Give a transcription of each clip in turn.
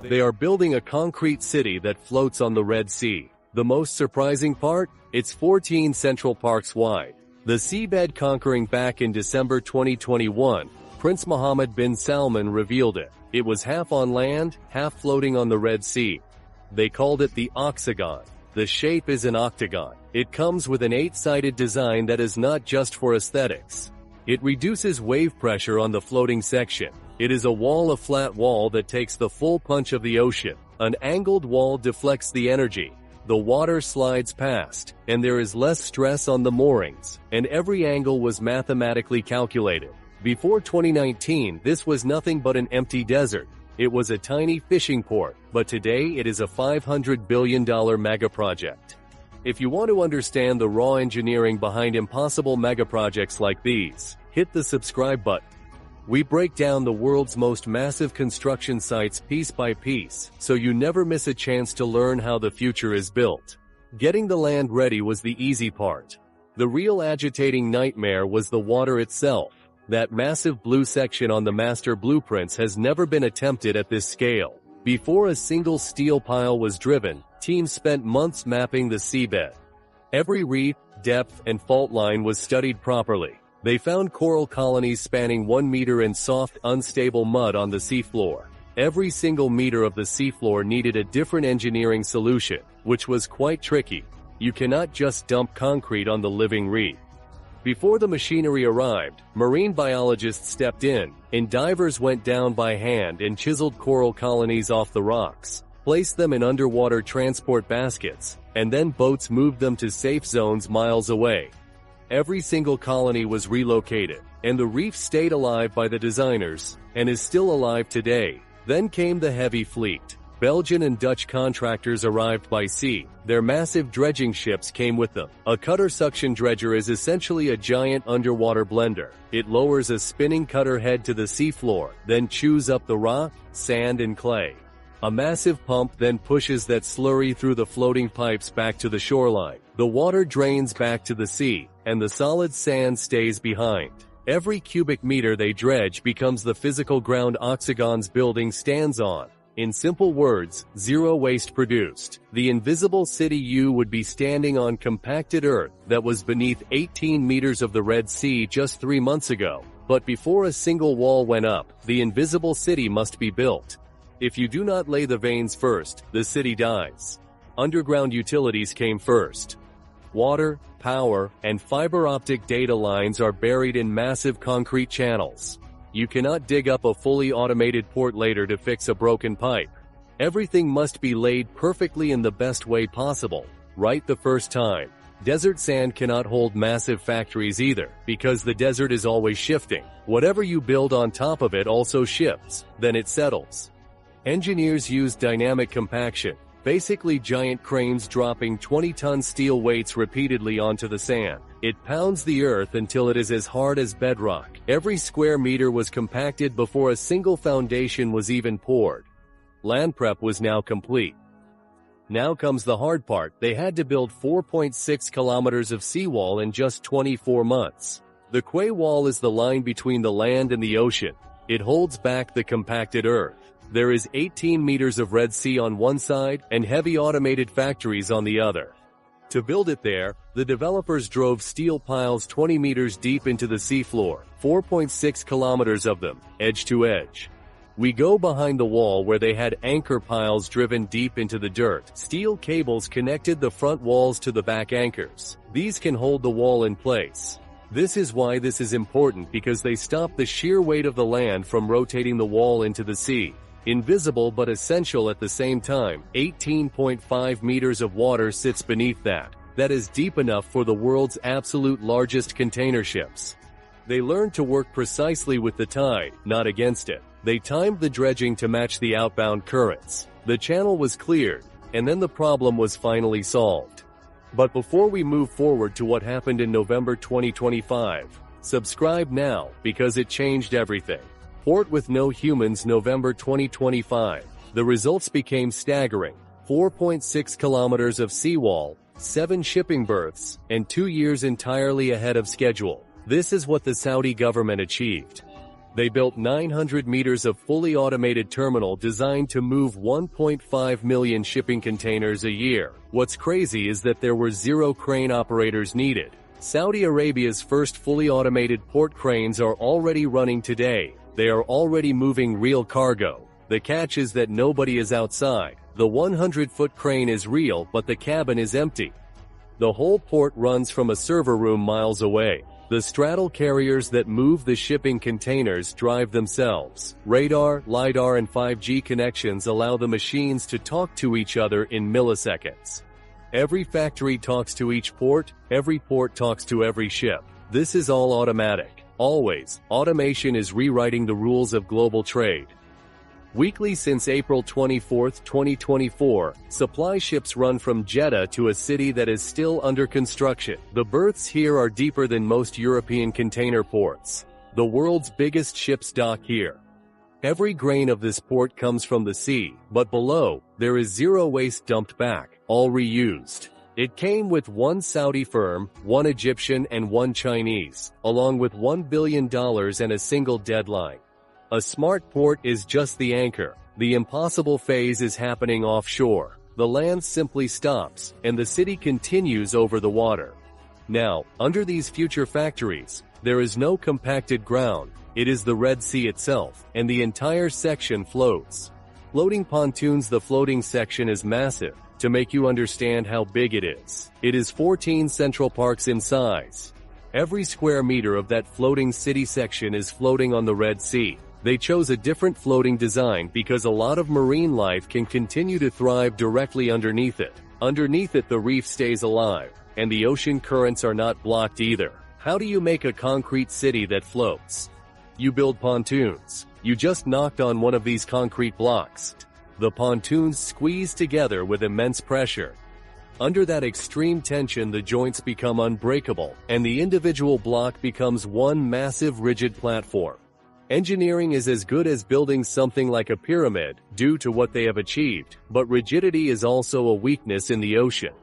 They are building a concrete city that floats on the Red Sea. The most surprising part? It's 14 Central Parks wide. The seabed conquering back in December 2021, Prince Mohammed bin Salman revealed it. It was half on land, half floating on the Red Sea. They called it the Oxagon. The shape is an octagon. It comes with an 8-sided design that is not just for aesthetics. It reduces wave pressure on the floating section. It is a flat wall that takes the full punch of the ocean. An angled wall deflects the energy. The water slides past, and there is less stress on the moorings, and every angle was mathematically calculated. Before 2019, this was nothing but an empty desert. It was a tiny fishing port, but today it is a $500 billion megaproject. If you want to understand the raw engineering behind impossible megaprojects like these, hit the subscribe button. We break down the world's most massive construction sites piece by piece, so you never miss a chance to learn how the future is built. Getting the land ready was the easy part. The real agitating nightmare was the water itself. That massive blue section on the master blueprints has never been attempted at this scale. Before a single steel pile was driven, teams spent months mapping the seabed. Every reef, depth, and fault line was studied properly. They found coral colonies spanning 1 meter in soft, unstable mud on the seafloor. Every single meter of the seafloor needed a different engineering solution, which was quite tricky. You cannot just dump concrete on the living reef. Before the machinery arrived, marine biologists stepped in, and divers went down by hand and chiseled coral colonies off the rocks, placed them in underwater transport baskets, and then boats moved them to safe zones miles away. Every single colony was relocated, and the reef stayed alive by the designers, and is still alive today. Then came the heavy fleet. Belgian and Dutch contractors arrived by sea. Their massive dredging ships came with them. A cutter suction dredger is essentially a giant underwater blender. It lowers a spinning cutter head to the seafloor, then chews up the rock, sand, and clay. A massive pump then pushes that slurry through the floating pipes back to the shoreline. The water drains back to the sea, and the solid sand stays behind. Every cubic meter they dredge becomes the physical ground Oxagon's building stands on. In simple words, zero waste produced. The invisible city you would be standing on compacted earth that was beneath 18 meters of the Red Sea just 3 months ago. But before a single wall went up, the invisible city must be built. If you do not lay the veins first, the city dies. Underground utilities came first. Water, power, and fiber optic data lines are buried in massive concrete channels. You cannot dig up a fully automated port later to fix a broken pipe. Everything must be laid perfectly in the best way possible, right the first time. Desert sand cannot hold massive factories either, because the desert is always shifting. Whatever you build on top of it also shifts, then it settles. Engineers use dynamic compaction, basically giant cranes dropping 20-ton steel weights repeatedly onto the sand. It pounds the earth until it is as hard as bedrock. Every square meter was compacted before a single foundation was even poured. Land prep was now complete. Now comes the hard part. They had to build 4.6 kilometers of seawall in just 24 months. The quay wall is the line between the land and the ocean. It holds back the compacted earth. There is 18 meters of Red Sea on one side and heavy automated factories on the other. To build it there, the developers drove steel piles 20 meters deep into the seafloor, 4.6 kilometers of them, edge to edge. We go behind the wall where they had anchor piles driven deep into the dirt. Steel cables connected the front walls to the back anchors. These can hold the wall in place. This is why this is important, because they stop the sheer weight of the land from rotating the wall into the sea. Invisible but essential at the same time, 18.5 meters of water sits beneath that. That is deep enough for the world's absolute largest container ships. They learned to work precisely with the tide, not against it. They timed the dredging to match the outbound currents. The channel was cleared, and then the problem was finally solved. But before we move forward to what happened in November 2025, subscribe now, because it changed everything. Port with no humans, November 2025. The results became staggering. 4.6 kilometers of seawall, 7 shipping berths, and 2 years entirely ahead of schedule. This is what the Saudi government achieved. They built 900 meters of fully automated terminal designed to move 1.5 million shipping containers a year. What's crazy is that there were 0 crane operators needed. Saudi Arabia's first fully automated port cranes are already running today. They are already moving real cargo. The catch is that nobody is outside. The 100-foot crane is real, but the cabin is empty. The whole port runs from a server room miles away. The straddle carriers that move the shipping containers drive themselves. Radar, LiDAR, and 5G connections allow the machines to talk to each other in milliseconds. Every factory talks to each port, every port talks to every ship. This is all automatic. Always, automation is rewriting the rules of global trade. Weekly since April 24, 2024, supply ships run from Jeddah to a city that is still under construction. The berths here are deeper than most European container ports. The world's biggest ships dock here. Every grain of this port comes from the sea, but below, there is 0 waste dumped back, all reused. It came with 1 Saudi firm, 1 Egyptian, and 1 Chinese, along with $1 billion and a single deadline. A smart port is just the anchor. The impossible phase is happening offshore. The land simply stops, and the city continues over the water. Now, under these future factories, there is no compacted ground. It is the Red Sea itself, and the entire section floats. Floating pontoons. The floating section is massive. To make you understand how big it is 14 Central Parks in size. Every square meter of that floating city section is floating on the Red Sea. They chose a different floating design because a lot of marine life can continue to thrive directly underneath it. Underneath it, the reef stays alive, and the ocean currents are not blocked either. How do you make a concrete city that floats? You build pontoons. You just knocked on one of these concrete blocks. The pontoons squeeze together with immense pressure. Under that extreme tension, the joints become unbreakable, and the individual block becomes one massive rigid platform. Engineering is as good as building something like a pyramid due to what they have achieved, but rigidity is also a weakness in the ocean.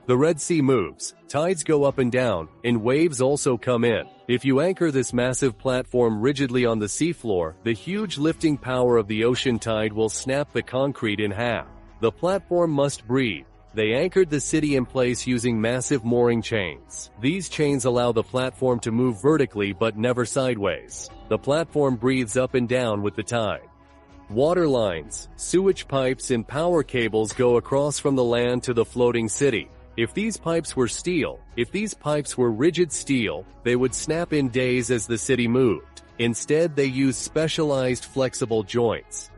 The Red Sea moves, tides go up and down, and waves also come in. If you anchor this massive platform rigidly on the seafloor, the huge lifting power of the ocean tide will snap the concrete in half. The platform must breathe. They anchored the city in place using massive mooring chains. These chains allow the platform to move vertically but never sideways. The platform breathes up and down with the tide. Water lines, sewage pipes, and power cables go across from the land to the floating city. If these pipes were steel, if these pipes were rigid steel, they would snap in days as the city moved. Instead, they use specialized flexible joints.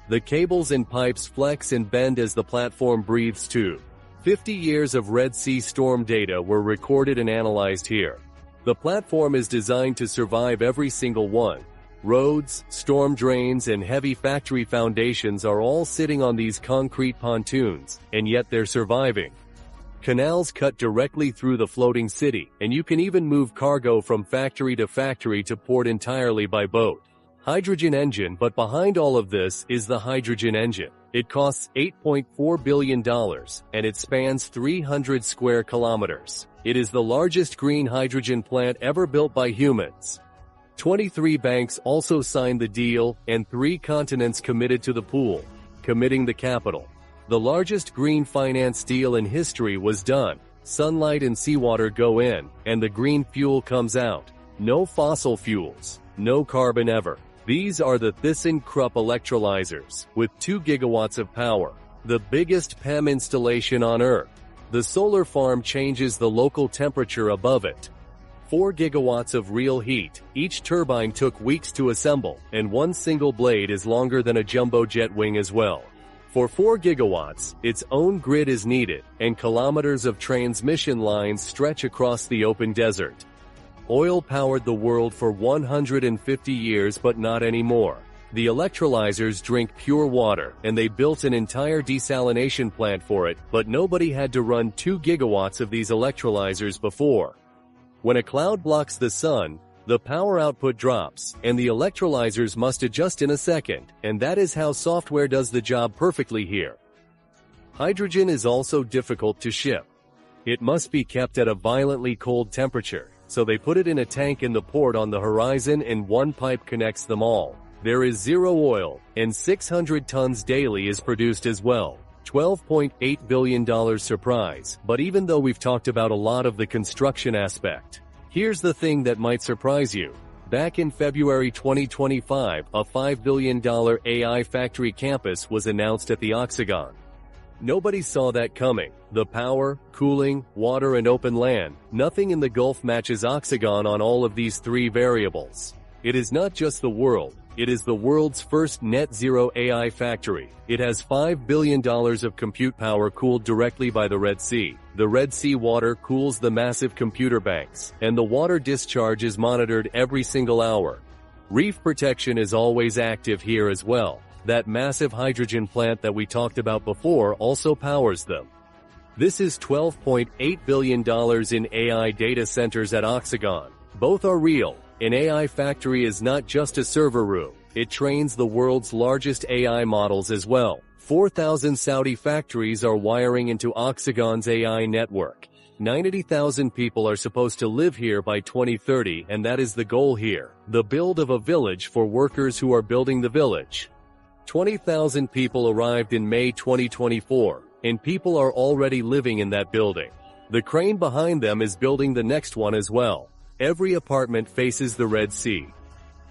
The cables and pipes flex and bend as the platform breathes too. 50 years of Red Sea storm data were recorded and analyzed here. The platform is designed to survive every single one. Roads, storm drains, and heavy factory foundations are all sitting on these concrete pontoons, and yet they're surviving. Canals cut directly through the floating city, and you can even move cargo from factory to port entirely by boat. Hydrogen engine, but behind all of this is the hydrogen engine. It costs $8.4 billion, and it spans 300 square kilometers. It is the largest green hydrogen plant ever built by humans. 23 banks also signed the deal, and 3 continents committed to the pool, committing the capital. The largest green finance deal in history was done. Sunlight and seawater go in, and the green fuel comes out. No fossil fuels, no carbon ever. These are the ThyssenKrupp electrolyzers, with 2 gigawatts of power, the biggest PEM installation on Earth. The solar farm changes the local temperature above it. 4 gigawatts of real heat. Each turbine took weeks to assemble, and one single blade is longer than a jumbo jet wing as well. For 4 gigawatts, its own grid is needed, and kilometers of transmission lines stretch across the open desert. Oil powered the world for 150 years, but not anymore. The electrolyzers drink pure water, and they built an entire desalination plant for it, but nobody had to run 2 gigawatts of these electrolyzers before. When a cloud blocks the sun, the power output drops, and the electrolyzers must adjust in a second, and that is how software does the job perfectly here. Hydrogen is also difficult to ship. It must be kept at a violently cold temperature. so they put it in a tank in the port on the horizon and one pipe connects them all. There is zero oil, and 600 tons daily is produced as well. $12.8 billion surprise. But even though we've talked about a lot of the construction aspect, here's the thing that might surprise you. Back in February 2025, a $5 billion AI factory campus was announced at the Oxagon. Nobody saw that coming. The power, cooling, water and open land, nothing in the Gulf matches Oxagon on all of these three variables. It is not just the world, it is the world's first net zero AI factory. It has $5 billion of compute power cooled directly by the Red Sea. The Red Sea water cools the massive computer banks, and the water discharge is monitored every single hour. Reef protection is always active here as well. That massive hydrogen plant that we talked about before also powers them. This is $12.8 billion in AI data centers at Oxagon. Both are real. An AI factory is not just a server room. It trains the world's largest AI models as well. 4,000 Saudi factories are wiring into Oxagon's AI network. 90,000 people are supposed to live here by 2030, and that is the goal here. The build of a village for workers who are building the village. 20,000 people arrived in May 2024, and people are already living in that building. The crane behind them is building the next one as well. Every apartment faces the Red Sea.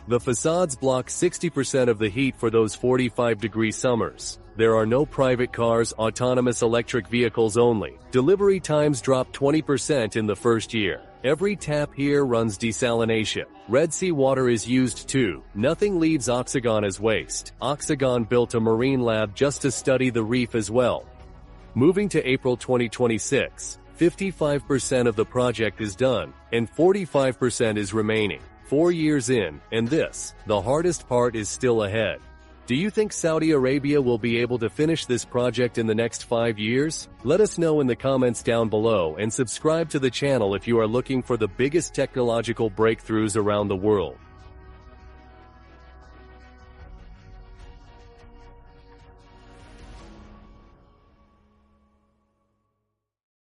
The facades block 60% of the heat for those 45-degree summers. There are no private cars, autonomous electric vehicles only. Delivery times drop 20% in the first year. Every tap here runs desalination. Red Sea water is used too. Nothing leaves Oxagon as waste. Oxagon built a marine lab just to study the reef as well. Moving to April 2026, 55% of the project is done, and 45% is remaining. 4 years in, and the hardest part is still ahead. Do you think Saudi Arabia will be able to finish this project in the next 5 years? Let us know in the comments down below and subscribe to the channel if you are looking for the biggest technological breakthroughs around the world.